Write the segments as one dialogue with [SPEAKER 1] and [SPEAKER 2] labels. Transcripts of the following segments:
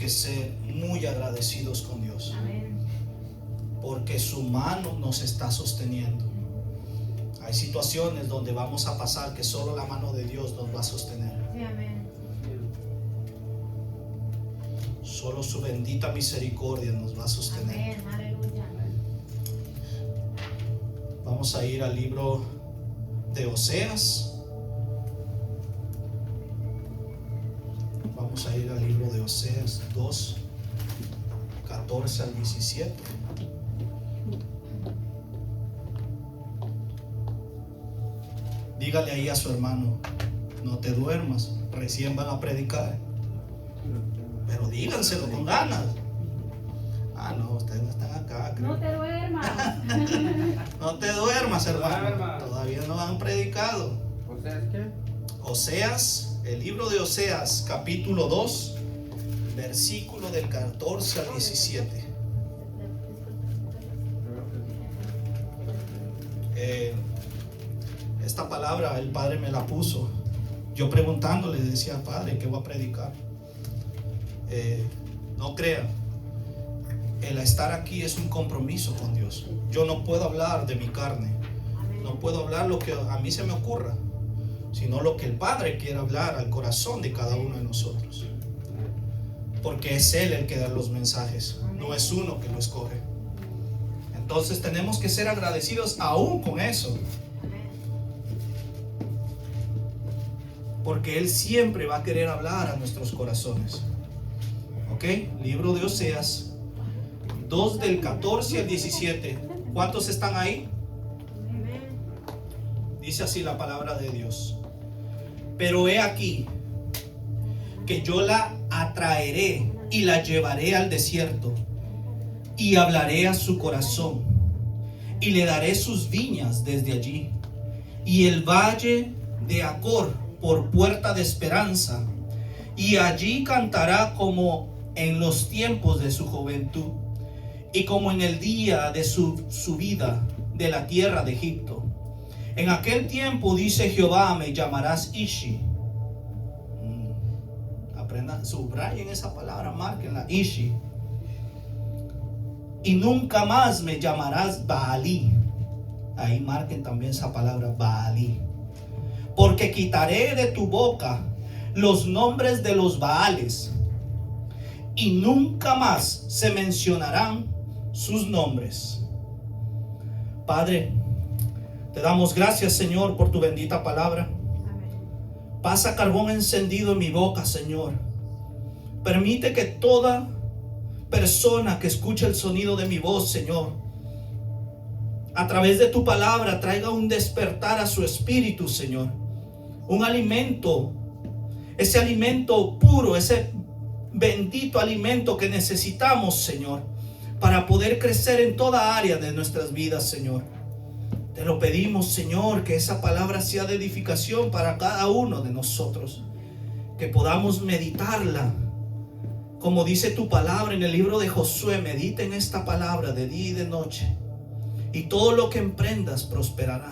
[SPEAKER 1] que ser muy agradecidos con Dios.
[SPEAKER 2] Amén.
[SPEAKER 1] Porque su mano nos está sosteniendo. Hay situaciones donde vamos a pasar que solo la mano de Dios nos va a sostener.
[SPEAKER 2] Sí, amén.
[SPEAKER 1] Solo su bendita misericordia nos va a sostener.
[SPEAKER 2] Amén. Aleluya.
[SPEAKER 1] Vamos a ir al libro de Oseas. Vamos a ir al libro de Oseas 2, 14 al 17. Dígale ahí a su hermano, no te duermas, recién van a predicar. Pero díganselo con ganas. Ah, no, ustedes no están acá, creo.
[SPEAKER 2] No te duermas.
[SPEAKER 1] No te duermas, hermano. Todavía no han predicado.
[SPEAKER 3] ¿Oseas qué?
[SPEAKER 1] Oseas, el libro de Oseas, capítulo 2, versículo del 14 al 17. Esta palabra el Padre me la puso. Yo preguntándole, decía, Padre, ¿qué voy a predicar? No crea, el estar aquí es un compromiso con Dios. Yo no puedo hablar de mi carne, no puedo hablar lo que a mí se me ocurra, sino lo que el Padre quiere hablar al corazón de cada uno de nosotros. Porque es Él el que da los mensajes, no es uno que lo escoge. Entonces tenemos que ser agradecidos aún con eso, porque Él siempre va a querer hablar a nuestros corazones. Ok, libro de Oseas 2 del 14 al 17. ¿Cuántos están ahí? Dice así la palabra de Dios. Pero he aquí que yo la atraeré y la llevaré al desierto y hablaré a su corazón y le daré sus viñas desde allí y el valle de Acor por puerta de esperanza, y allí cantará como en los tiempos de su juventud y como en el día de su subida de la tierra de Egipto. En aquel tiempo, dice Jehová, me llamarás Ishi. Aprendan, subrayen esa palabra, márquenla, Ishi. Y nunca más me llamarás Baalí. Ahí marquen también esa palabra, Baalí. Porque quitaré de tu boca los nombres de los Baales, y nunca más se mencionarán sus nombres. Padre, te damos gracias, Señor, por tu bendita palabra. Pasa carbón encendido en mi boca, Señor. Permite que toda persona que escuche el sonido de mi voz, Señor, a través de tu palabra traiga un despertar a su espíritu, Señor. Un alimento, ese alimento puro, ese bendito alimento que necesitamos, Señor, para poder crecer en toda área de nuestras vidas, Señor. Te lo pedimos, Señor, que esa palabra sea de edificación para cada uno de nosotros, que podamos meditarla. Como dice tu palabra en el libro de Josué, medita en esta palabra de día y de noche, y todo lo que emprendas prosperará.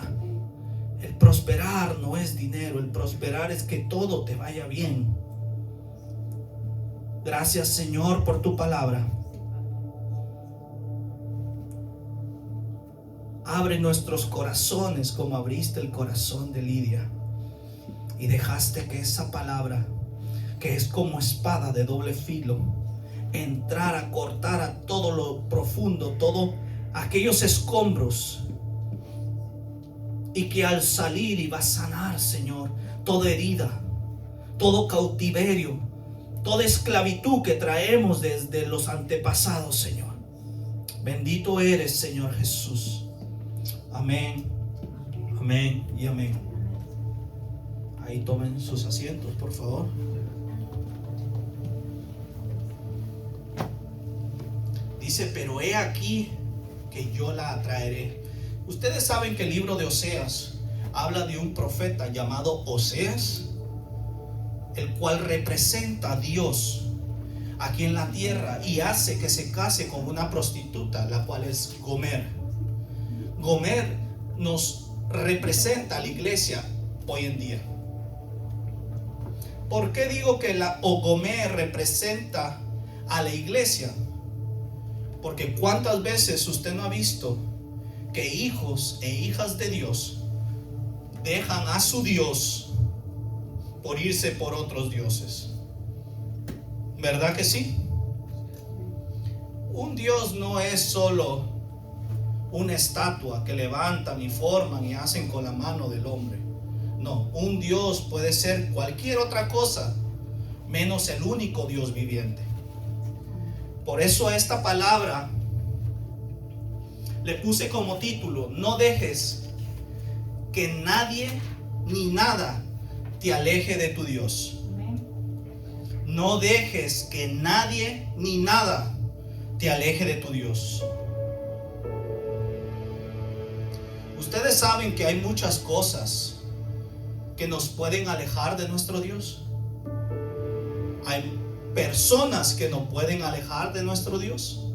[SPEAKER 1] El prosperar no es dinero, el prosperar es que todo te vaya bien. Gracias, Señor, por tu palabra. Abre nuestros corazones como abriste el corazón de Lidia y dejaste que esa palabra, que es como espada de doble filo, entrara, cortara todo lo profundo, todos aquellos escombros, y que al salir iba a sanar, Señor, toda herida, todo cautiverio, toda esclavitud que traemos desde los antepasados, Señor. Bendito eres, Señor Jesús. Amén, amén y amén. Ahí tomen sus asientos, por favor. Dice, pero he aquí que yo la atraeré. Ustedes saben que el libro de Oseas habla de un profeta llamado Oseas, el cual representa a Dios aquí en la tierra y hace que se case con una prostituta, la cual es Gomer. Gomer nos representa a la iglesia hoy en día. ¿Por qué digo que la Gomer representa a la iglesia. Porque cuántas veces usted no ha visto que hijos e hijas de Dios dejan a su Dios por irse por otros dioses. ¿Verdad que sí? Un Dios no es solo una estatua que levantan y forman y hacen con la mano del hombre. No, un Dios puede ser cualquier otra cosa menos el único Dios viviente. Por eso a esta palabra le puse como título: no dejes que nadie ni nada te aleje de tu Dios. No dejes que nadie ni nada te aleje de tu Dios. Ustedes saben que hay muchas cosas que nos pueden alejar de nuestro Dios. Hay personas que nos pueden alejar de nuestro Dios.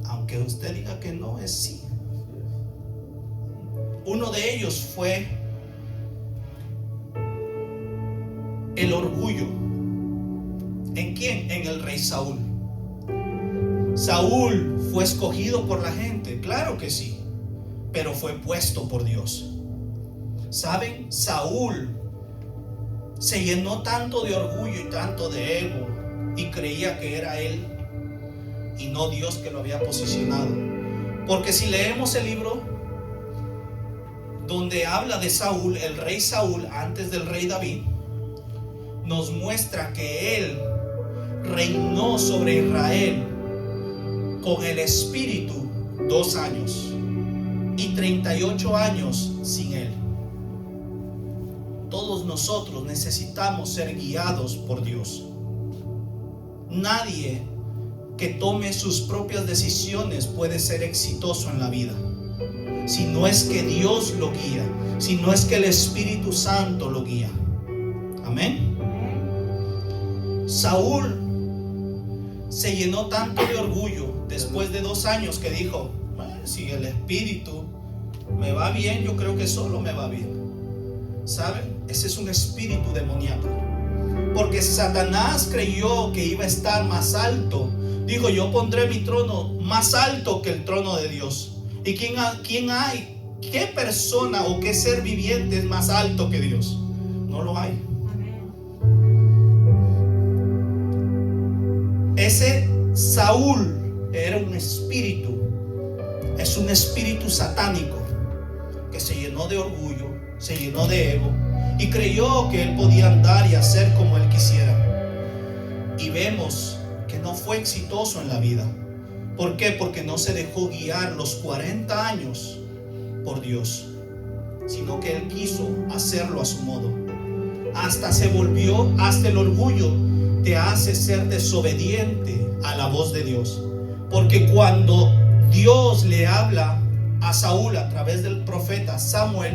[SPEAKER 1] Aunque usted diga que no, es sí. Uno de ellos fue el orgullo. ¿En quién? En el rey Saúl. Saúl fue escogido por la gente, claro que sí, pero fue puesto por Dios. ¿Saben? Saúl se llenó tanto de orgullo y tanto de ego y creía que era él y no Dios que lo había posicionado. Porque si leemos el libro donde habla de Saúl, el rey Saúl antes del rey David, nos muestra que él reinó sobre Israel con el espíritu 2 años y 38 años sin él. Todos nosotros necesitamos ser guiados por Dios. Nadie que tome sus propias decisiones puede ser exitoso en la vida si no es que Dios lo guía, si no es que el Espíritu Santo lo guía. Amén. Saúl se llenó tanto de orgullo después de 2 años que dijo: si el Espíritu me va bien, yo creo que solo me va bien. ¿Saben? Ese es un espíritu demoníaco. Porque Satanás creyó que iba a estar más alto. Dijo: yo pondré mi trono más alto que el trono de Dios. ¿Y quién hay? ¿Qué persona o qué ser viviente es más alto que Dios? No lo hay. Ese Saúl era un espíritu. Es un espíritu satánico que se llenó de orgullo, se llenó de ego y creyó que él podía andar y hacer como él quisiera. Y vemos que no fue exitoso en la vida. ¿Por qué? Porque no se dejó guiar los 40 años por Dios, sino que él quiso hacerlo a su modo. Hasta el orgullo te hace ser desobediente a la voz de Dios. Porque cuando Dios le habla a Saúl a través del profeta Samuel,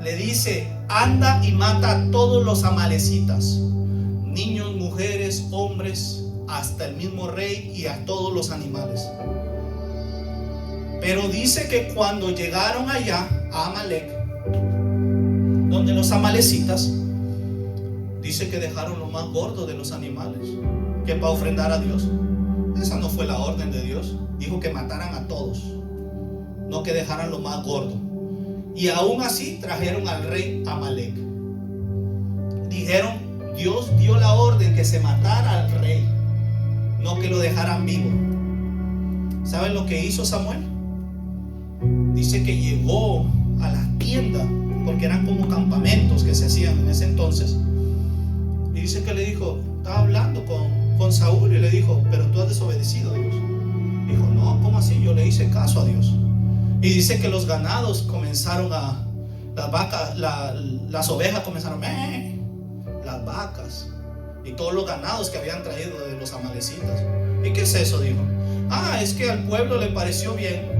[SPEAKER 1] le dice: anda y mata a todos los amalecitas, niños, mujeres, hombres, hasta el mismo rey y a todos los animales. Pero dice que cuando llegaron allá a Amalec, donde los amalecitas, dice que dejaron lo más gordo de los animales, que para ofrendar a Dios. Esa no fue la orden de Dios. Dijo que mataran a todos, no que dejaran lo más gordo. Y aún así trajeron al rey Amalec. Dijeron: Dios dio la orden que se matara al rey, no que lo dejaran vivo. ¿Saben lo que hizo Samuel? Dice que llegó a la tienda, porque eran como campamentos que se hacían en ese entonces. Y dice que le dijo, estaba hablando con Saúl y le dijo: pero tú has desobedecido a Dios. Dijo: no, ¿cómo así? Yo le hice caso a Dios. Y dice que los ganados comenzaron las vacas, las ovejas comenzaron, las vacas y todos los ganados que habían traído de los amalecitas. ¿Y qué es eso? Dijo: es que al pueblo le pareció bien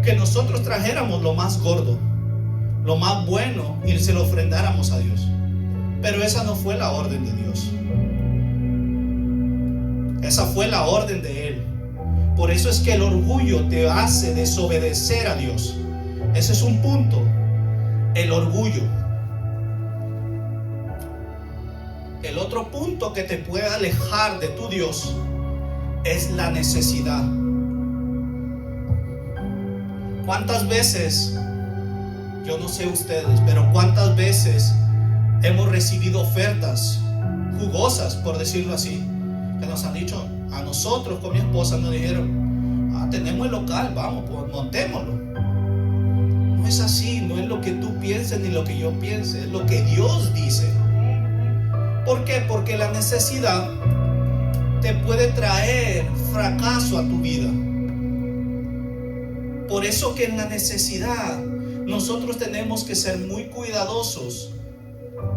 [SPEAKER 1] que nosotros trajéramos lo más gordo, lo más bueno, y se lo ofrendáramos a Dios. Pero esa no fue la orden de Dios. Esa fue la orden de Él. Por eso es que el orgullo te hace desobedecer a Dios. Ese es un punto. El orgullo. El otro punto que te puede alejar de tu Dios es la necesidad. ¿Cuántas veces, yo no sé ustedes, pero cuántas veces hemos recibido ofertas jugosas, por decirlo así, que nos han dicho a nosotros con mi esposa, nos dijeron: tenemos el local, vamos, pues montémoslo. No es así, no es lo que tú pienses ni lo que yo piense, es lo que Dios dice. ¿Por qué? Porque la necesidad te puede traer fracaso a tu vida. Por eso que en la necesidad nosotros tenemos que ser muy cuidadosos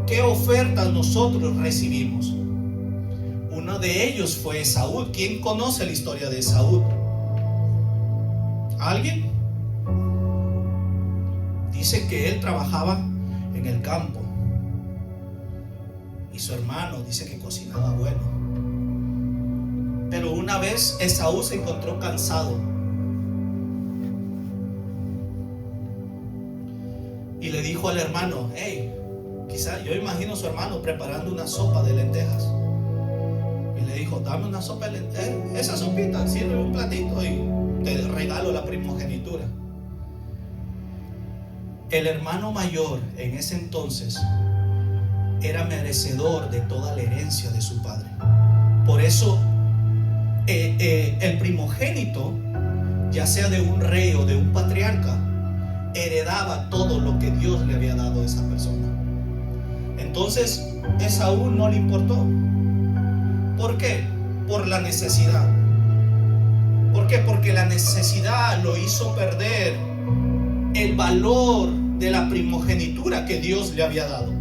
[SPEAKER 1] qué ofertas nosotros recibimos. Uno de ellos fue Esaú. ¿Quién conoce la historia de Esaú? ¿Alguien? Dice que él trabajaba en el campo y su hermano dice que cocinaba bueno. Pero una vez Esaú se encontró cansado y le dijo al hermano: hey, quizá yo imagino a su hermano preparando una sopa de lentejas, y le dijo: dame una sopa de lentejas, esa sopita, sirve un platito y te regalo la primogenitura. El hermano mayor en ese entonces era merecedor de toda la herencia de su padre. Por eso el primogénito, ya sea de un rey o de un patriarca, heredaba todo lo que Dios le había dado a esa persona. Entonces Esaú no le importó. ¿Por qué? Por la necesidad. ¿Por qué? Porque la necesidad lo hizo perder el valor de la primogenitura que Dios le había dado.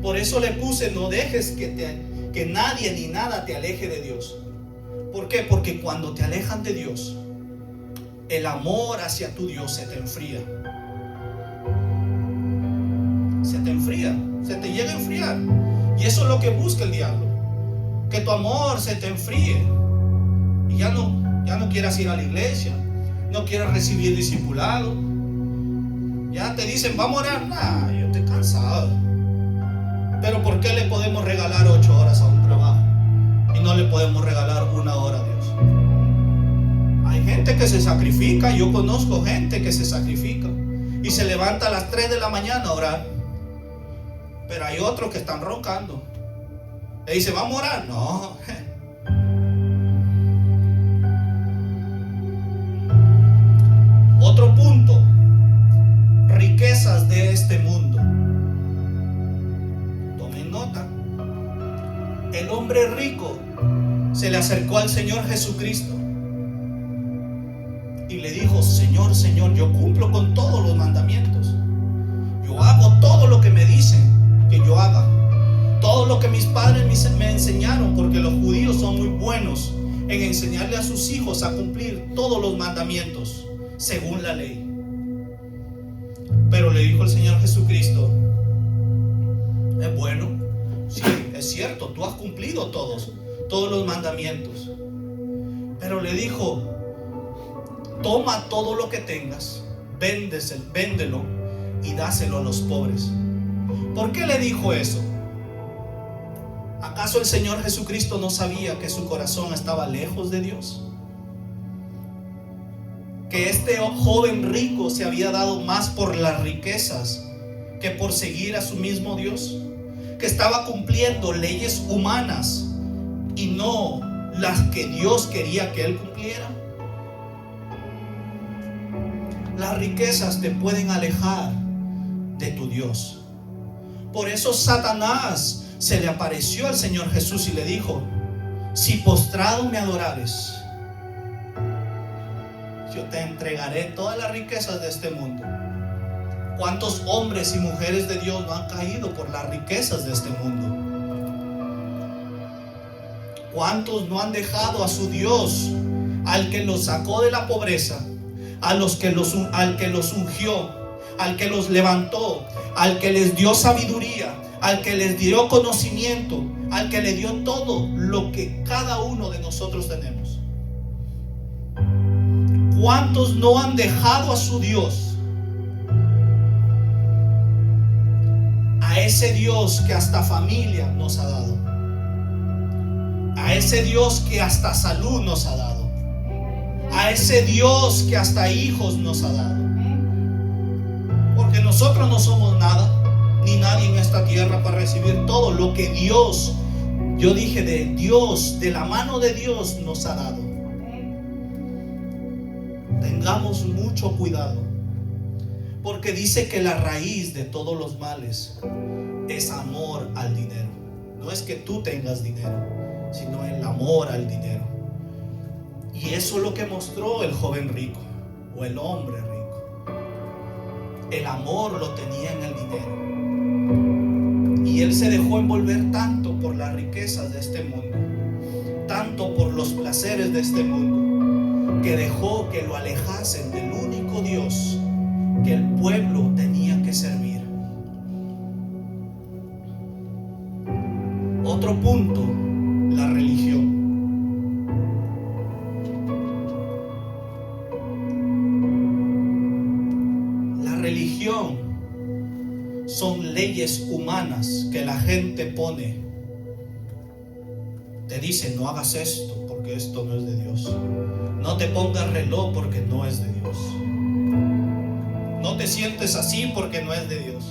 [SPEAKER 1] Por eso le puse: no dejes que nadie ni nada te aleje de Dios. ¿Por qué? Porque cuando te alejan de Dios, el amor hacia tu Dios se te enfría. Se te enfría, se te llega a enfriar. Y eso es lo que busca el diablo, que tu amor se te enfríe y ya no quieras ir a la iglesia, no quieras recibir discipulado. Ya te dicen: vamos a orar. Nah, yo estoy cansado. Pero ¿por qué le podemos regalar 8 horas a un trabajo y no le podemos regalar 1 hora a Dios? Hay gente que se sacrifica. Yo conozco gente que se sacrifica y se levanta a las 3 de la mañana a orar. Pero hay otros que están roncando. Le dice: vamos a orar. No. Otro punto: riquezas de este mundo. Tomen nota. El hombre rico se le acercó al Señor Jesucristo y le dijo: Señor, Señor, yo cumplo con todos los mandamientos. Yo hago todo lo que me dicen que yo haga, todo lo que mis padres me enseñaron, porque los judíos son muy buenos en enseñarle a sus hijos a cumplir todos los mandamientos según la ley. Pero le dijo el Señor Jesucristo: es bueno, sí, es cierto, tú has cumplido todos los mandamientos. Pero le dijo: toma todo lo que tengas, véndelo y dáselo a los pobres. ¿Por qué le dijo eso? ¿Acaso el Señor Jesucristo no sabía que su corazón estaba lejos de Dios? Que este joven rico se había dado más por las riquezas que por seguir a su mismo Dios, que estaba cumpliendo leyes humanas y no las que Dios quería que él cumpliera. Las riquezas te pueden alejar de tu Dios. Por eso Satanás se le apareció al Señor Jesús y le dijo: si postrado me adorares, yo te entregaré todas las riquezas de este mundo. ¿Cuántos hombres y mujeres de Dios no han caído por las riquezas de este mundo? ¿Cuántos no han dejado a su Dios, al que los sacó de la pobreza, al que los ungió, al que los levantó, al que les dio sabiduría, al que les dio conocimiento, al que le dio todo lo que cada uno de nosotros tenemos? ¿Cuántos no han dejado a su Dios a ese Dios que hasta familia nos ha dado, a ese Dios que hasta salud nos ha dado, a ese Dios que hasta hijos nos ha dado. Porque nosotros no somos nada, ni nadie en esta tierra para recibir todo lo que Dios, yo dije de Dios, de la mano de Dios nos ha dado. Tengamos mucho cuidado, porque dice que la raíz de todos los males es amor al dinero. No es que tú tengas dinero, sino el amor al dinero. Y eso es lo que mostró el joven rico, o el hombre rico. El amor lo tenía en el dinero. Y él se dejó envolver tanto por las riquezas de este mundo, tanto por los placeres de este mundo, que dejó que lo alejasen del único Dios que el pueblo tenía que servir. Otro punto, la religión. La religión son leyes humanas que la gente pone. Te dice: no hagas esto porque esto no es de Dios. No te pongas reloj porque no es de Dios. No te sientes así porque no es de Dios.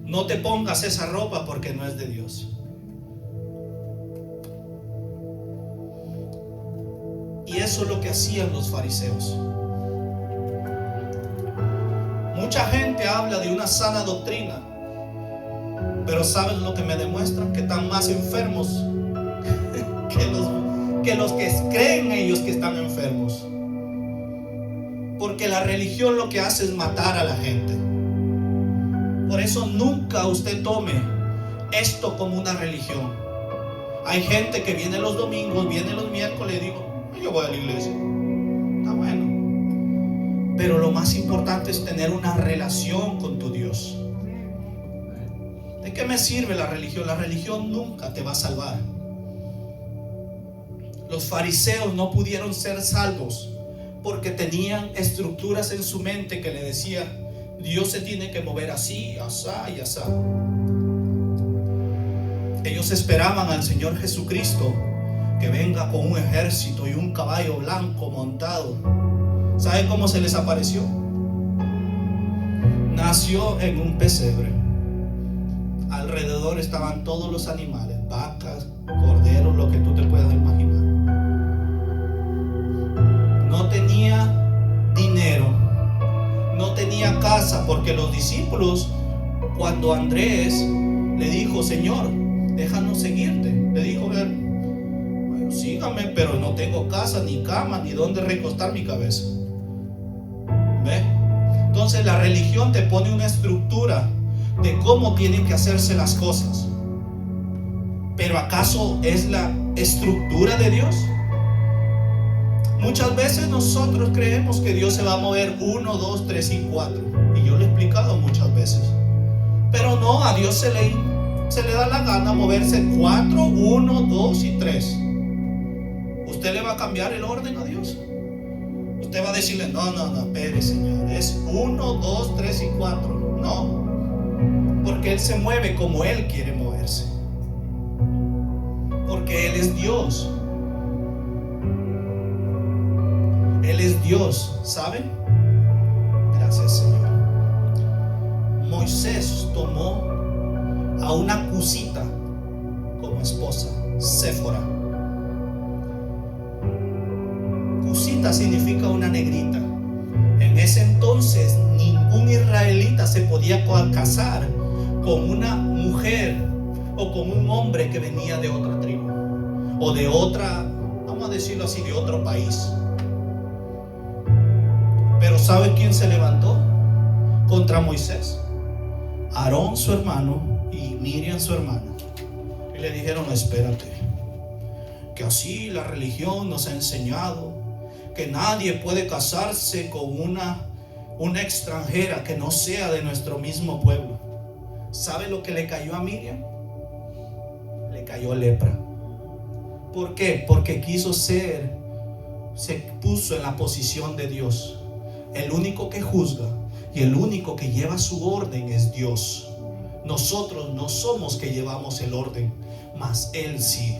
[SPEAKER 1] No te pongas esa ropa porque no es de Dios. Y eso es lo que hacían los fariseos. Mucha gente habla de una sana doctrina, pero ¿saben lo que me demuestran? Que están más enfermos que los que creen ellos que están enfermos. Porque la religión lo que hace es matar a la gente. Por eso nunca usted tome esto como una religión. Hay gente que viene los domingos, viene los miércoles y digo: yo voy a la iglesia. Está bueno. Pero lo más importante es tener una relación con tu Dios. ¿De qué me sirve la religión? La religión nunca te va a salvar. Los fariseos no pudieron ser salvos porque tenían estructuras en su mente que le decían: Dios se tiene que mover así, asá y asá. Ellos esperaban al Señor Jesucristo que venga con un ejército y un caballo blanco montado. ¿Saben cómo se les apareció? Nació en un pesebre. Alrededor estaban todos los animales, vacas, corderos, lo que tú te puedas imaginar. No tenía dinero, no tenía casa, porque los discípulos, cuando Andrés le dijo: Señor, déjanos seguirte, le dijo: bueno, sígame, pero no tengo casa, ni cama, ni dónde recostar mi cabeza. ¿Ve? Entonces la religión te pone una estructura de cómo tienen que hacerse las cosas. ¿Pero acaso es la estructura de Dios? Muchas veces nosotros creemos que Dios se va a mover 1, 2, 3 y 4. Y yo lo he explicado muchas veces. Pero no, a Dios se le da la gana moverse 4, 1, 2 y 3. ¿Usted le va a cambiar el orden a Dios? Usted va a decirle: no, espere, Señor, es 1, 2, 3 y 4. No, porque Él se mueve como Él quiere moverse. Porque Él es Dios. Él es Dios, ¿saben? Gracias, Señor. Moisés tomó a una cusita como esposa, Séfora. Cusita significa una negrita. En ese entonces ningún israelita se podía casar con una mujer o con un hombre que venía de otra tribu o de otra, vamos a decirlo así, de otro país. Pero ¿sabe quién se levantó contra Moisés? Aarón, su hermano, y Miriam, su hermana. Y le dijeron: espérate, que así la religión nos ha enseñado que nadie puede casarse con una extranjera que no sea de nuestro mismo pueblo. ¿Sabe lo que le cayó a Miriam? Le cayó lepra. ¿Por qué? Porque se puso en la posición de Dios, el único que juzga y el único que lleva su orden es Dios. Nosotros no somos que llevamos el orden, mas Él sí.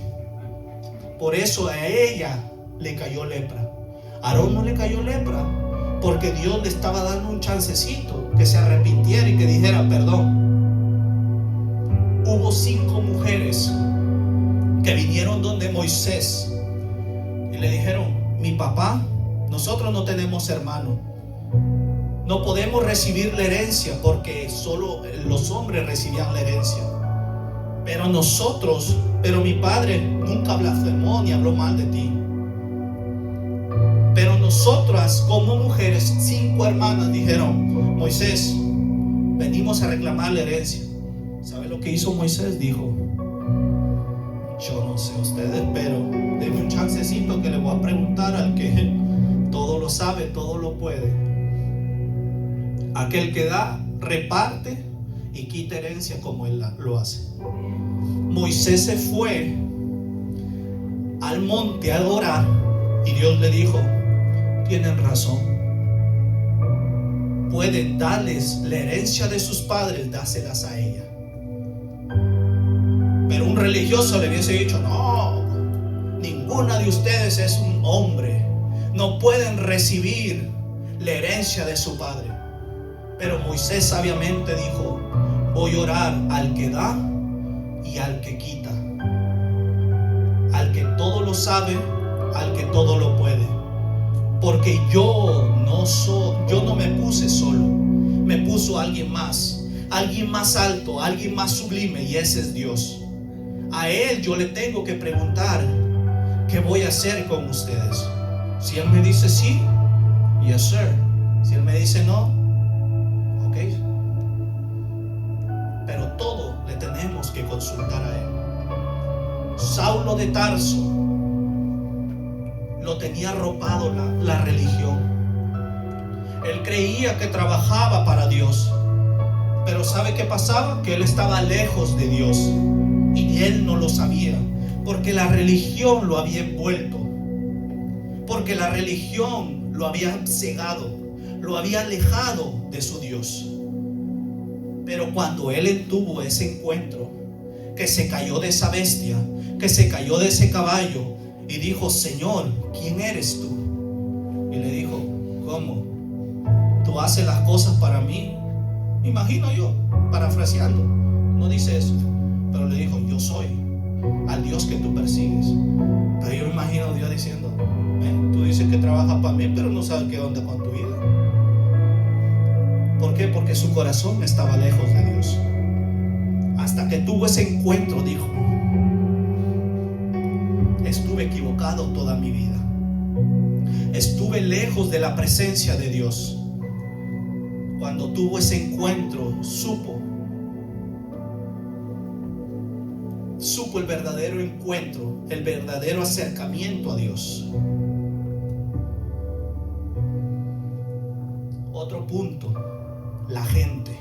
[SPEAKER 1] Por eso a ella le cayó lepra. A Aarón no le cayó lepra porque Dios le estaba dando un chancecito, que se arrepintiera y que dijera perdón. Hubo 5 mujeres que vinieron donde Moisés y le dijeron: mi papá, nosotros no tenemos hermano, no podemos recibir la herencia porque solo los hombres recibían la herencia. Pero mi padre nunca blasfemó ni habló mal de ti. Pero nosotras como mujeres, 5 hermanas, dijeron: Moisés, venimos a reclamar la herencia. ¿Sabe lo que hizo Moisés? Dijo: yo no sé ustedes, pero denme un chancecito que le voy a preguntar al que todo lo sabe, todo lo puede. Aquel que da, reparte y quita herencia como Él lo hace. Moisés se fue al monte a adorar y Dios le dijo: tienen razón, pueden darles la herencia de sus padres, dáselas a ella. Pero un religioso le hubiese dicho: no, ninguna de ustedes es un hombre, no pueden recibir la herencia de su padre. Pero Moisés sabiamente dijo: voy a orar al que da y al que quita, al que todo lo sabe, al que todo lo puede. Porque yo no me puse solo, me puso alguien más alto, alguien más sublime, y ese es Dios. A Él yo le tengo que preguntar: ¿qué voy a hacer con ustedes? Si Él me dice sí, yes sir. Si Él me dice no, ok. Pero todo le tenemos que consultar a Él. Saulo de Tarso lo tenía arropado la religión. Él creía que trabajaba para Dios, pero ¿sabe qué pasaba? Que él estaba lejos de Dios y él no lo sabía, porque la religión lo había envuelto, porque la religión lo había cegado, lo había alejado de su Dios. Pero cuando él tuvo ese encuentro, que se cayó de esa bestia, que se cayó de ese caballo, y dijo: Señor, ¿quién eres tú? Y le dijo: ¿cómo? ¿Tú haces las cosas para mí? Me imagino yo, parafraseando, no dice eso, pero le dijo: yo soy al Dios que tú persigues. Pero yo me imagino a Dios diciendo: tú dices que trabajas para mí, pero no sabes qué onda con tu vida. ¿Por qué? Porque su corazón estaba lejos de Dios. Hasta que tuvo ese encuentro, dijo: estuve equivocado toda mi vida, estuve lejos de la presencia de Dios. Cuando tuvo ese encuentro, supo el verdadero encuentro, el verdadero acercamiento a Dios. Otro punto: la gente.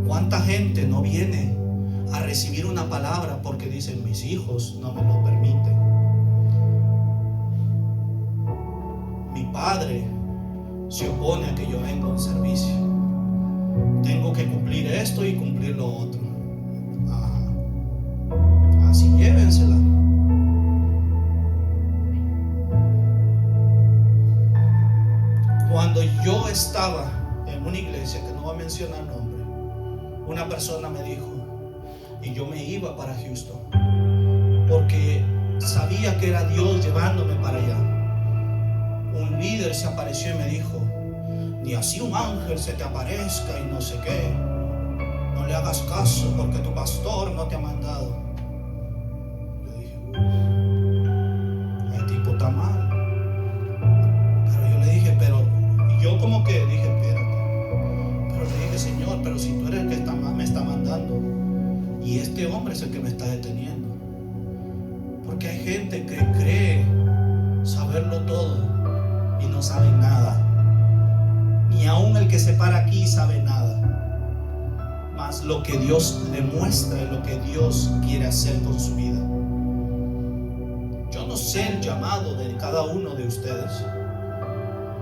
[SPEAKER 1] ¿Cuánta gente no viene a recibir una palabra porque dicen: mis hijos no me lo permiten, mi padre se opone a que yo venga a un servicio, tengo que cumplir esto y cumplir lo otro? Así llévensela. Cuando yo estaba en una iglesia, que no voy a mencionar nombre, una persona me dijo, y yo me iba para Houston porque sabía que era Dios llevándome para allá. Un líder se apareció y me dijo: ni así un ángel se te aparezca y no sé qué, no le hagas caso porque tu pastor no te ha mandado. Yo dije: el tipo está mal. Pero yo le dije, yo como que dije: espérate. Pero le dije: Señor, pero si tú eres el que me está mandando, y este hombre es el que me está deteniendo. Porque hay gente que cree saberlo todo y no sabe nada. Ni aún el que se para aquí sabe nada. Mas lo que Dios le muestra es lo que Dios quiere hacer con su vida. Yo no sé el llamado de cada uno de ustedes,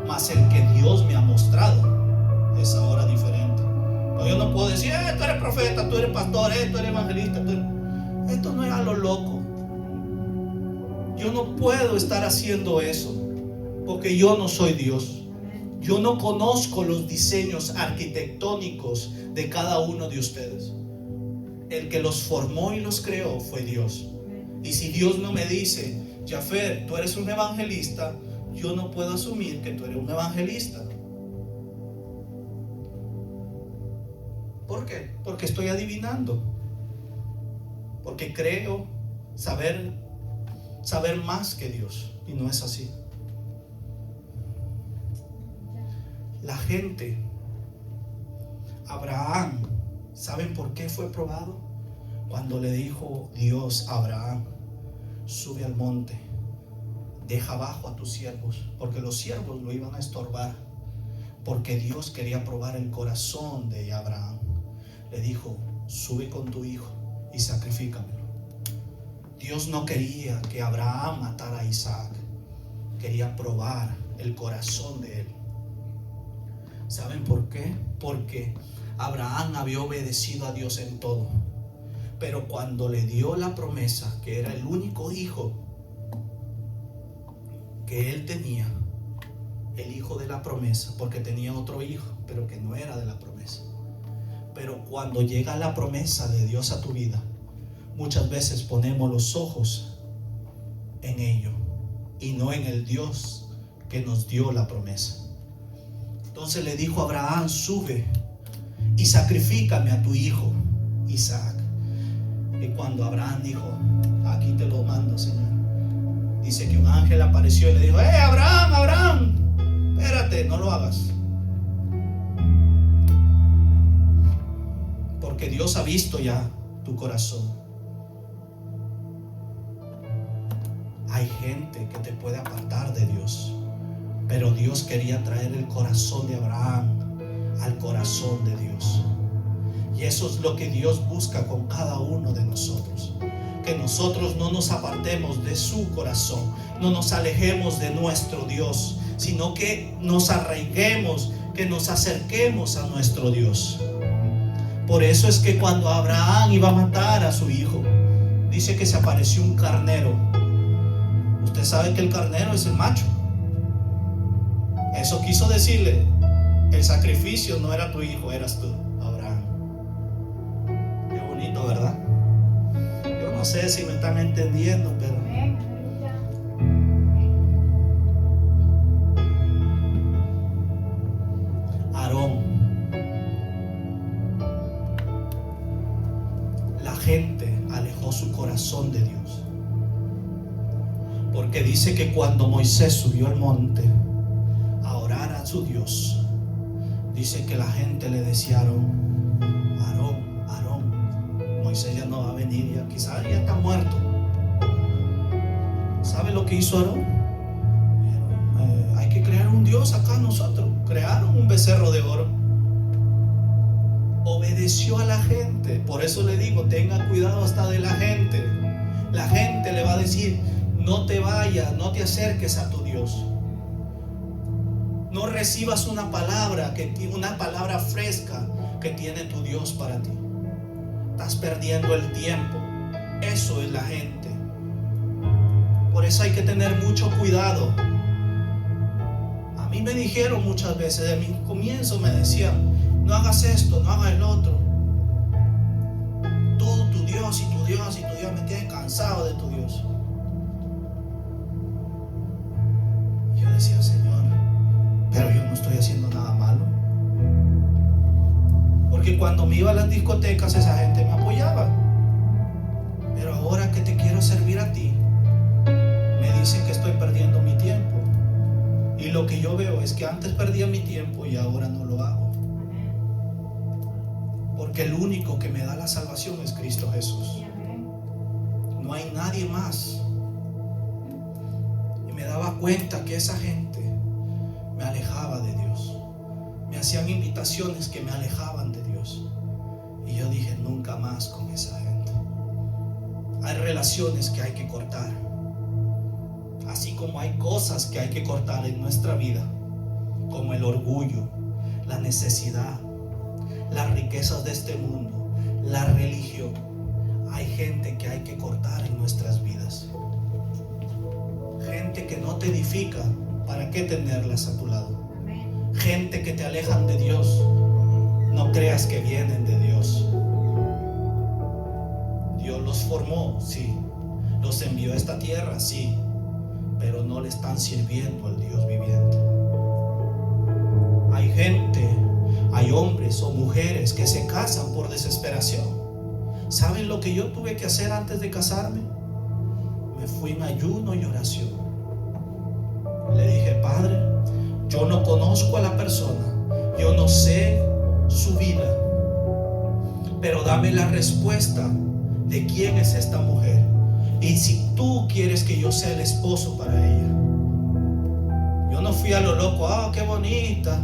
[SPEAKER 1] mas el que Dios me ha mostrado es ahora diferente. No, yo no puedo decir, tú eres profeta, tú eres pastor, tú eres evangelista. Esto no es a lo loco. Yo no puedo estar haciendo eso, porque yo no soy Dios. Yo no conozco los diseños arquitectónicos de cada uno de ustedes. El que los formó y los creó fue Dios. Y si Dios no me dice, Jafet, tú eres un evangelista, yo no puedo asumir que tú eres un evangelista. ¿Por qué? Porque estoy adivinando. Porque creo saber más que Dios. Y no es así. La gente, Abraham, ¿saben por qué fue probado? Cuando le dijo Dios a Abraham, sube al monte, deja abajo a tus siervos, porque los siervos lo iban a estorbar, porque Dios quería probar el corazón de Abraham. Le dijo, sube con tu hijo y sacrifícamelo. Dios no quería que Abraham matara a Isaac, quería probar el corazón de él. ¿Saben por qué? Porque Abraham había obedecido a Dios en todo, pero cuando le dio la promesa, que era el único hijo que él tenía, el hijo de la promesa, porque tenía otro hijo, pero que no era de la promesa. Pero cuando llega la promesa de Dios a tu vida, muchas veces ponemos los ojos en ello y no en el Dios que nos dio la promesa. Entonces le dijo a Abraham, sube y sacrifícame a tu hijo Isaac. Y cuando Abraham dijo, aquí te lo mando, Señor, dice que un ángel apareció y le dijo, Abraham, Abraham, espérate, no lo hagas. Porque Dios ha visto ya tu corazón. Hay gente que te puede apartar de Dios, pero Dios quería traer el corazón de Abraham al corazón de Dios. Y eso es lo que Dios busca con cada uno de nosotros. Que nosotros no nos apartemos de su corazón, no nos alejemos de nuestro Dios, sino que nos arraiguemos, que nos acerquemos a nuestro Dios. Por eso es que cuando Abraham iba a matar a su hijo, dice que se apareció un carnero. Usted sabe que el carnero es el macho. Eso quiso decirle, el sacrificio no era tu hijo, eras tú, Abraham. Qué bonito, ¿verdad? Yo no sé si me están entendiendo, pero Aarón, la gente alejó su corazón de Dios, porque dice que cuando Moisés subió al monte a orar a su Dios, dice que la gente le decía a Aarón, Aarón, Moisés ya no va a venir, ya quizás ya está muerto. ¿Sabe lo que hizo Aarón? Hay que crear un Dios acá nosotros. Crearon un becerro de oro. Obedeció a la gente. Por eso le digo, tenga cuidado hasta de la gente. La gente le va a decir, no te vayas, no te acerques a tu Dios. No recibas una palabra fresca que tiene tu Dios para ti. Estás perdiendo el tiempo. Eso es la gente. Por eso hay que tener mucho cuidado. A mí me dijeron muchas veces, de mi comienzo me decían, no hagas esto, no hagas el otro. Tú, tu Dios y tu Dios y tu Dios, me quedé cansado de tu Dios. Yo decía, Señor, pero yo no estoy haciendo nada malo. Porque cuando me iba a las discotecas, esa gente me apoyaba. Pero ahora que te quiero servir a ti, me dicen que estoy perdiendo mi tiempo. Y lo que yo veo es que antes perdía mi tiempo y ahora no lo hago. Porque el único que me da la salvación es Cristo Jesús. No hay nadie más. Y me daba cuenta que esa gente me alejaba de Dios. Me hacían invitaciones que me alejaban de Dios. Y yo dije, nunca más con esa gente. Hay relaciones que hay que cortar. Así como hay cosas que hay que cortar en nuestra vida, como el orgullo, la necesidad, las riquezas de este mundo, la religión. Hay gente que hay que cortar en nuestras vidas. Gente que no te edifica, ¿para qué tenerlas a tu lado? Gente que te alejan de Dios. No creas que vienen de Dios. Dios los formó, sí. Los envió a esta tierra, sí. Pero no le están sirviendo al Dios viviente. Hay gente, hay hombres o mujeres que se casan por desesperación. ¿Saben lo que yo tuve que hacer antes de casarme? Me fui en ayuno y oración. Le dije: Padre, yo no conozco a la persona, yo no sé su vida, pero dame la respuesta de quién es esta mujer, y si tú quieres que yo sea el esposo para ella. Yo no fui a lo loco: qué bonita,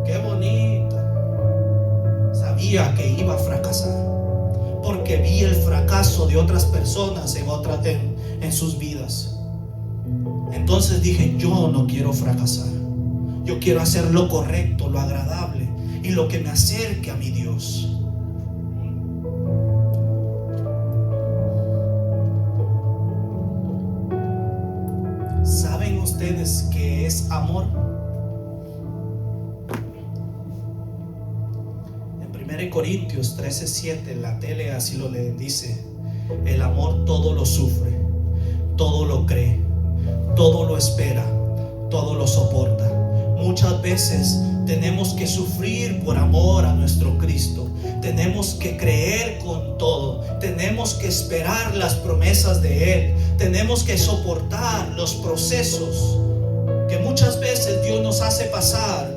[SPEAKER 1] qué bonita. Sabía que iba a fracasar, porque vi el fracaso de otras personas en sus vidas. Entonces dije: yo no quiero fracasar. Yo quiero hacer lo correcto, lo agradable y lo que me acerque a mi Dios. ¿Saben ustedes qué es amor? En 1 Corintios 13:7, la tele así lo lee, dice: el amor todo lo sufre, todo lo cree, todo lo espera, todo lo soporta. Muchas veces tenemos que sufrir por amor a nuestro Cristo. Tenemos que creer con todo. Tenemos que esperar las promesas de Él. Tenemos que soportar los procesos que muchas veces Dios nos hace pasar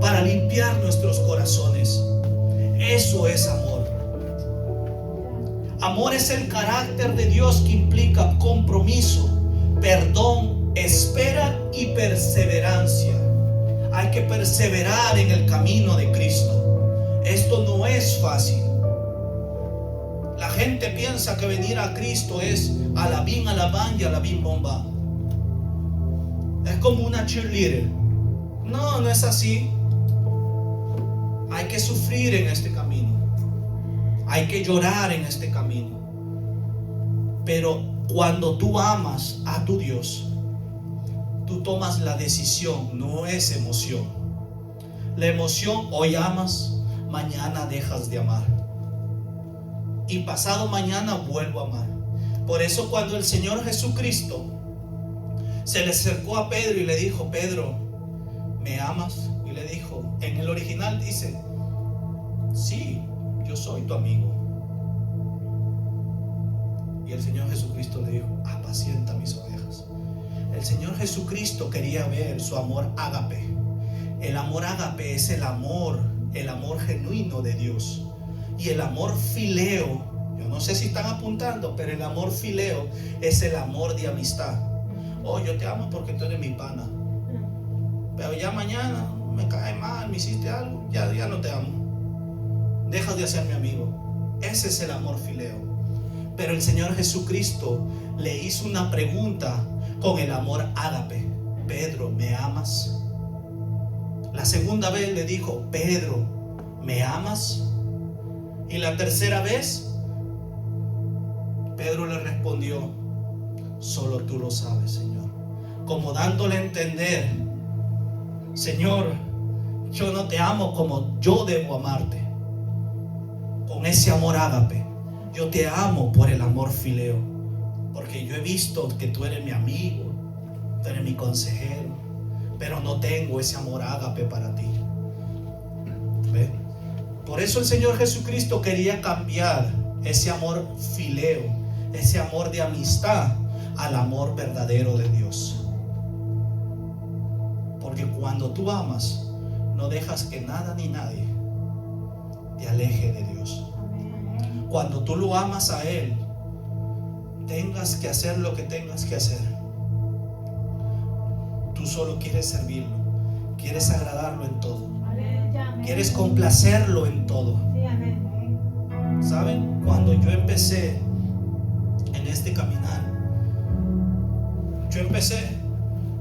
[SPEAKER 1] para limpiar nuestros corazones. Eso es amor. Amor es el carácter de Dios que implica compromiso, perdón, espera y perseverancia. Hay que perseverar en el camino de Cristo. Esto no es fácil. La gente piensa que venir a Cristo es alabín, alabán y alabín bomba. Es como una cheerleader. No, no es así. Hay que sufrir en este camino. Hay que llorar en este camino. Pero cuando tú amas a tu Dios, tú tomas la decisión, no es emoción. La emoción, hoy amas, mañana dejas de amar. Y pasado mañana vuelvo a amar. Por eso cuando el Señor Jesucristo se le acercó a Pedro y le dijo: Pedro, ¿me amas? Y le dijo, en el original dice: sí, yo soy tu amigo. Y el Señor Jesucristo le dijo: apacienta mis ovejas. El Señor Jesucristo quería ver su amor ágape. El amor ágape es el amor genuino de Dios. Y el amor fileo, yo no sé si están apuntando, pero el amor fileo es el amor de amistad. Oh, yo te amo porque tú eres mi pana, pero ya mañana me cae mal, me hiciste algo, ya no te amo, dejas de ser mi amigo. Ese es el amor fileo. Pero el Señor Jesucristo le hizo una pregunta con el amor ágape: Pedro, ¿me amas? La segunda vez le dijo: Pedro, ¿me amas? Y la tercera vez Pedro le respondió: solo tú lo sabes, Señor. Como dándole a entender: Señor, yo no te amo como yo debo amarte, con ese amor ágape. Yo te amo por el amor fileo, porque yo he visto que tú eres mi amigo, tú eres mi consejero, pero no tengo ese amor ágape para ti. ¿Ve? Por eso el Señor Jesucristo quería cambiar ese amor fileo, ese amor de amistad, al amor verdadero de Dios. Porque cuando tú amas, no dejas que nada ni nadie te aleje de Dios. Cuando tú lo amas a Él, tengas que hacer lo que tengas que hacer, tú solo quieres servirlo, quieres agradarlo en todo, quieres complacerlo en todo. ¿Saben? Cuando yo empecé en este caminar, yo empecé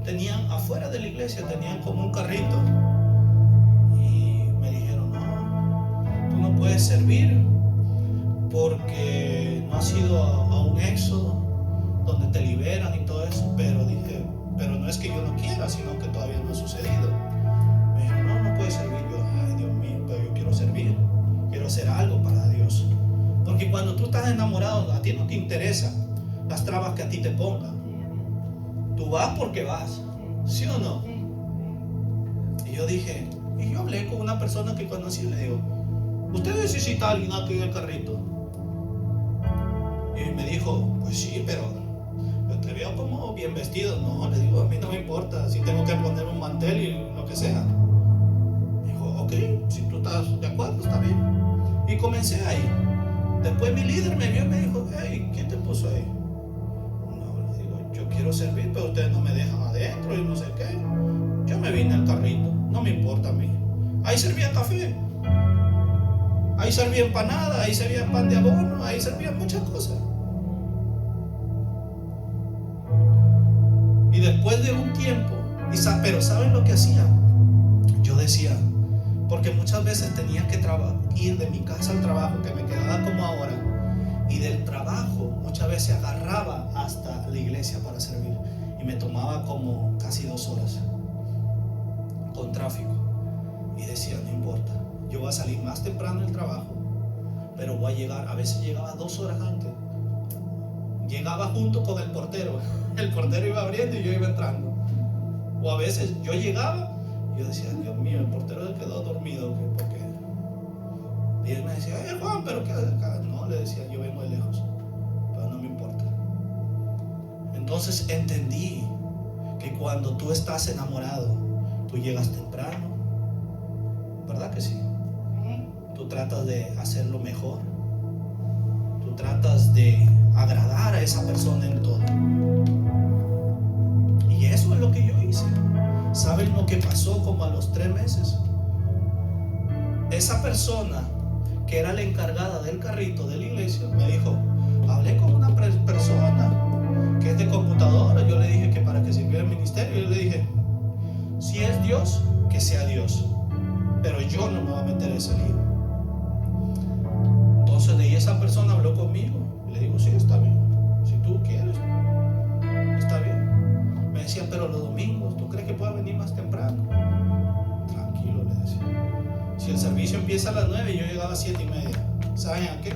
[SPEAKER 1] tenían afuera de la iglesia, tenían como un carrito. Y me dijeron, no, tú no puedes servir porque no has ido a un éxodo donde te liberan y todo eso. Pero dije, pero no es que yo no quiera, sino que todavía no ha sucedido. Me dijeron, no, no puedes servir. Yo, ay Dios mío, pero yo quiero servir, quiero hacer algo para Dios. Porque cuando tú estás enamorado, a ti no te interesa las trabas que a ti te pongan. Tú vas porque vas, ¿sí o no? Y yo dije, y yo hablé con una persona que conocí y le digo, ¿usted necesita a alguien aquí en el carrito? Y me dijo, pues sí, pero yo te veo como bien vestido. No, le digo, a mí no me importa si tengo que ponerme un mantel y lo que sea. Me dijo, ok, si tú estás de acuerdo, está bien. Y comencé ahí. Después mi líder me vio y me dijo, hey, ¿quién te puso ahí? No, le digo, yo quiero servir, pero ustedes no me dejan adentro y no sé qué. Yo me vine al carrito, no me importa a mí. Ahí servían café, ahí servían empanada, ahí servían pan de abono, ahí servían muchas cosas. Y después de un tiempo, pero ¿saben lo que hacía? Yo decía, porque muchas veces tenía que ir de mi casa al trabajo, que me quedaba como ahora, y del trabajo muchas veces agarraba hasta la iglesia para servir, y me tomaba como casi 2 horas con tráfico. Y decía, no importa, yo voy a salir más temprano del trabajo, pero voy a llegar. A veces llegaba 2 horas antes, llegaba junto con el portero iba abriendo y yo iba entrando. O a veces yo llegaba y yo decía, Dios mío, el portero se quedó dormido, porque... Y él me decía, Juan, pero ¿qué haces acá? No, le decía, yo vengo de lejos, pero no me importa. Entonces entendí que cuando tú estás enamorado, tú llegas temprano, ¿verdad que sí? Tú tratas de hacerlo mejor, tú tratas de agradar a esa persona en todo. Y eso es lo que yo hice. ¿Saben lo que pasó como a los 3 meses? Esa persona que era la encargada del carrito de la iglesia me dijo, hablé con una persona que es de computadora. Yo le dije que para que sirviera el ministerio. Yo le dije, si es Dios, que sea Dios, pero yo no me voy a meter en ese lío. Entonces de ahí esa persona habló conmigo y le digo, sí, está bien, si tú quieres, está bien. Me decía, pero los domingos, ¿tú crees que pueda venir más temprano? Tranquilo, le decía. Si el servicio empieza a las 9, yo llegaba a 7:30. ¿Saben a qué?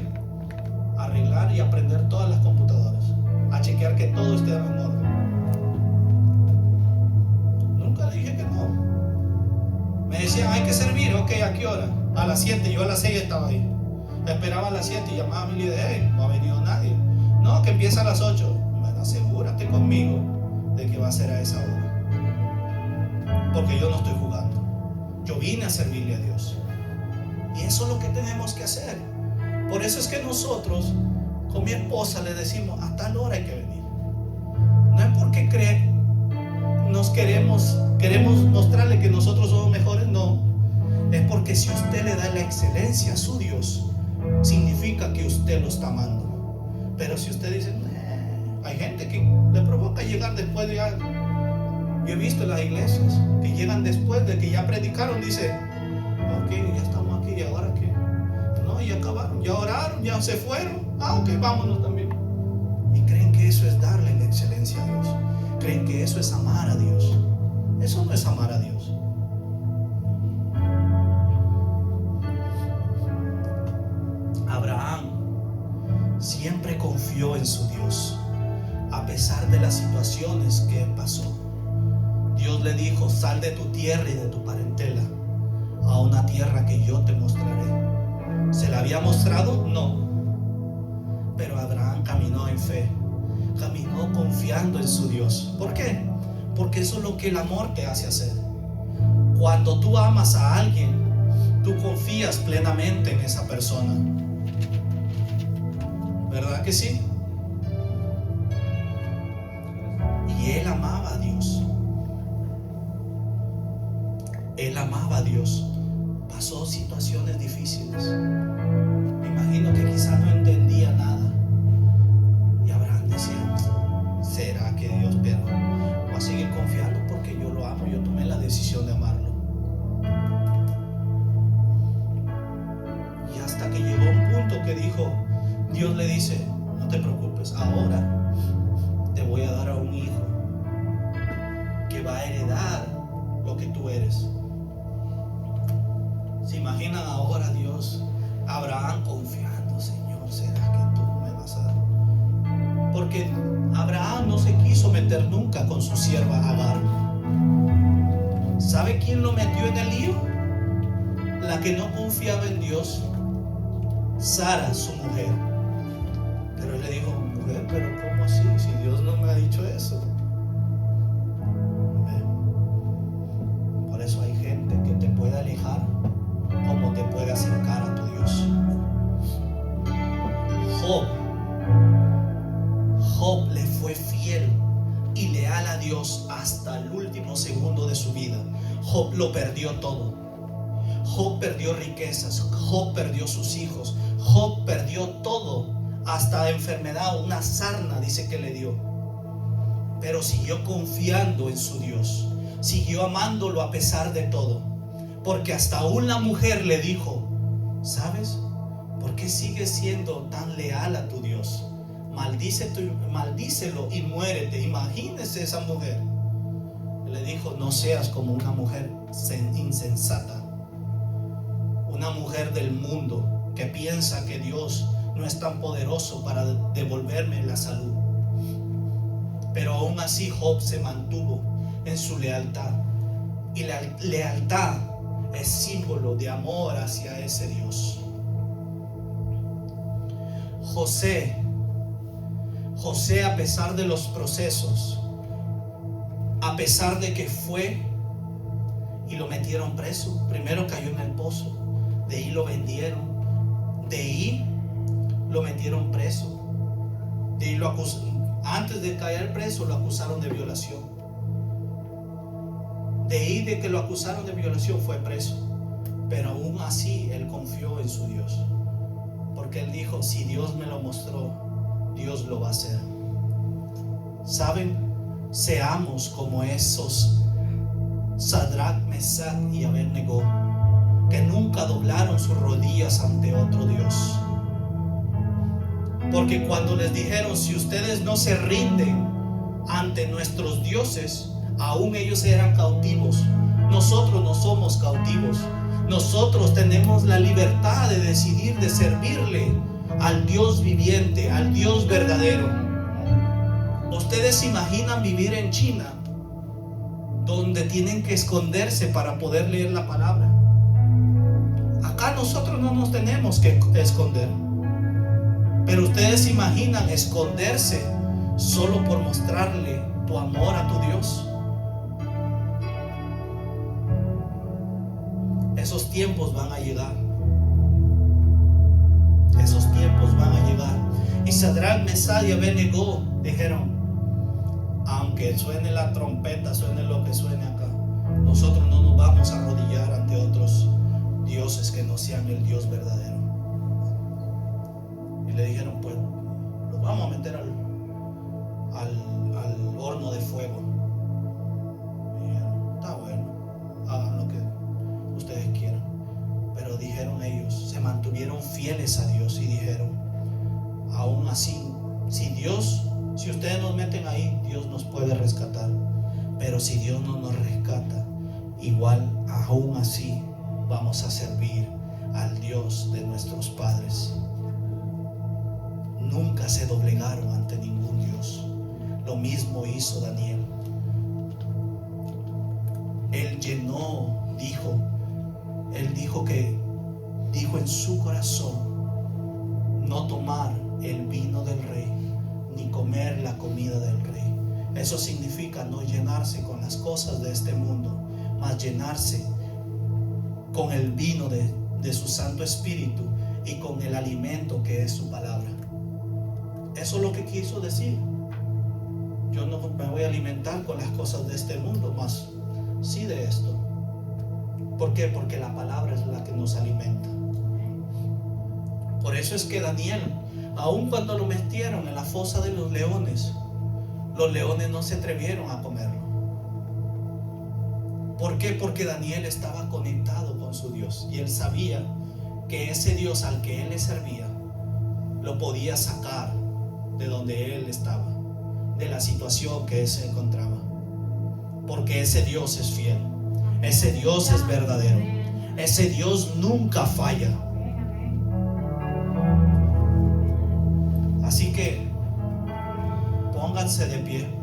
[SPEAKER 1] A arreglar y aprender todas las computadoras, a chequear que todo esté en orden. Nunca le dije que no. Me decían, hay que servir, ok, ¿a qué hora? A las 7, yo a las 6 estaba ahí. Esperaba a las 7 y llamaba a mi líder, hey, no ha venido nadie. No, que empieza a las 8. Bueno, asegúrate conmigo de que va a ser a esa hora, porque yo no estoy jugando. Yo vine a servirle a Dios. Y eso es lo que tenemos que hacer. Por eso es que nosotros con mi esposa le decimos, a tal hora hay que venir. No es porque queremos mostrarle que nosotros somos mejores, no. Es porque si usted le da la excelencia a su Dios, significa que usted lo está amando. Pero si usted dice, hay gente que le provoca llegar después de algo. Yo he visto en las iglesias que llegan después de que ya predicaron, dice, ok, ya estamos aquí, ¿y ahora qué? No, ya acabaron, ya oraron, ya se fueron. Ok, vámonos también. Y creen que eso es darle la excelencia a Dios. Creen que eso es amar a Dios. Eso no es amar a Dios. Abraham siempre confió en su Dios, a pesar de las situaciones que pasó. Dios le dijo, sal de tu tierra y de tu parentela a una tierra que yo te mostraré. ¿Se la había mostrado? No. Pero Abraham caminó en fe, caminó confiando en su Dios. ¿Por qué? Porque eso es lo que el amor te hace hacer. Cuando tú amas a alguien, tú confías plenamente en esa persona. ¿Verdad que sí? Y él amaba a Dios. Él amaba a Dios. Pasó situaciones difíciles. Me imagino que quizás no entendía nada. Y Abraham decía, ¿será que Dios? Pero voy a seguir confiando lo amo, yo tomé la decisión de amarlo. Y hasta que llegó un punto que dijo, Dios le dice, no te preocupes, ahora te voy a dar a un hijo que va a heredar lo que tú eres. ¿Se imaginan ahora Dios, Abraham confiando, Señor, será que tú me vas a dar? Porque Abraham no se quiso meter nunca con su sierva Agar. ¿Sabe quién lo metió en el lío? La que no confiaba en Dios, Sara, su mujer. Pero él le dijo, mujer, pero ¿cómo así? Si Dios no me ha dicho eso. Por eso hay gente que te puede alejar como te puede acercar a tu Dios. Job le fue fiel y leal a Dios hasta el último segundo de su vida. Job lo perdió todo. Job perdió riquezas, Job perdió sus hijos, Job perdió todo, hasta enfermedad, una sarna dice que le dio. Pero siguió confiando en su Dios, siguió amándolo a pesar de todo. Porque hasta aún la mujer le dijo, ¿sabes? ¿Por qué sigues siendo tan leal a tu Dios? Maldícelo y muérete. Imagínese esa mujer. Le dijo, no seas como una mujer insensata, una mujer del mundo que piensa que Dios no es tan poderoso para devolverme la salud. Pero aún así Job se mantuvo en su lealtad. Y la lealtad es símbolo de amor hacia ese Dios. José, a pesar de los procesos, a pesar de que fue y lo metieron preso, primero cayó en el pozo, de ahí lo vendieron, de ahí lo metieron preso, de ahí lo acusaron, antes de caer preso lo acusaron de violación, de ahí de que lo acusaron de violación fue preso, pero aún así él confió en su Dios, porque él dijo, si Dios me lo mostró, Dios lo va a hacer. ¿Saben? Seamos como esos Sadrach, Mesach y Abednego, que nunca doblaron sus rodillas ante otro Dios. Porque cuando les dijeron, si ustedes no se rinden ante nuestros dioses, aún ellos eran cautivos. Nosotros no somos cautivos. Nosotros tenemos la libertad de decidir de servirle al Dios viviente, al Dios verdadero. ¿Ustedes se imaginan vivir en China, donde tienen que esconderse para poder leer la palabra? Acá nosotros no nos tenemos que esconder. Pero ustedes se imaginan esconderse solo por mostrarle tu amor a tu Dios. Esos tiempos van a llegar. Esos tiempos van a llegar. Y Sadrach, Mesach y Abednego dijeron, aunque suene la trompeta, suene lo que suene acá, nosotros no nos vamos a arrodillar ante otros dioses que no sean el Dios verdadero. Y le dijeron, pues los vamos a meter al horno de fuego. Y dijeron, está bueno, hagan lo que ustedes quieran. Pero dijeron ellos, se mantuvieron fieles a Dios y dijeron, aún así, si ustedes nos meten ahí, Dios nos puede rescatar. Pero si Dios no nos rescata, igual aún así vamos a servir al Dios de nuestros padres. Nunca se doblegaron ante ningún Dios. Lo mismo hizo Daniel. Él dijo en su corazón no tomar el vino del rey ni comer la comida del rey. Eso significa no llenarse con las cosas de este mundo, mas llenarse con el vino de su Santo Espíritu y con el alimento que es su palabra. Eso es lo que quiso decir. Yo no me voy a alimentar con las cosas de este mundo, mas sí de esto. ¿Por qué? Porque la palabra es la que nos alimenta. Por eso es que Daniel, aun cuando lo metieron en la fosa de los leones no se atrevieron a comerlo. ¿Por qué? Porque Daniel estaba conectado con su Dios y él sabía que ese Dios al que él le servía lo podía sacar de donde él estaba, de la situación que él se encontraba, porque ese Dios es fiel, ese Dios es verdadero, ese Dios nunca falla. Así que pónganse de pie.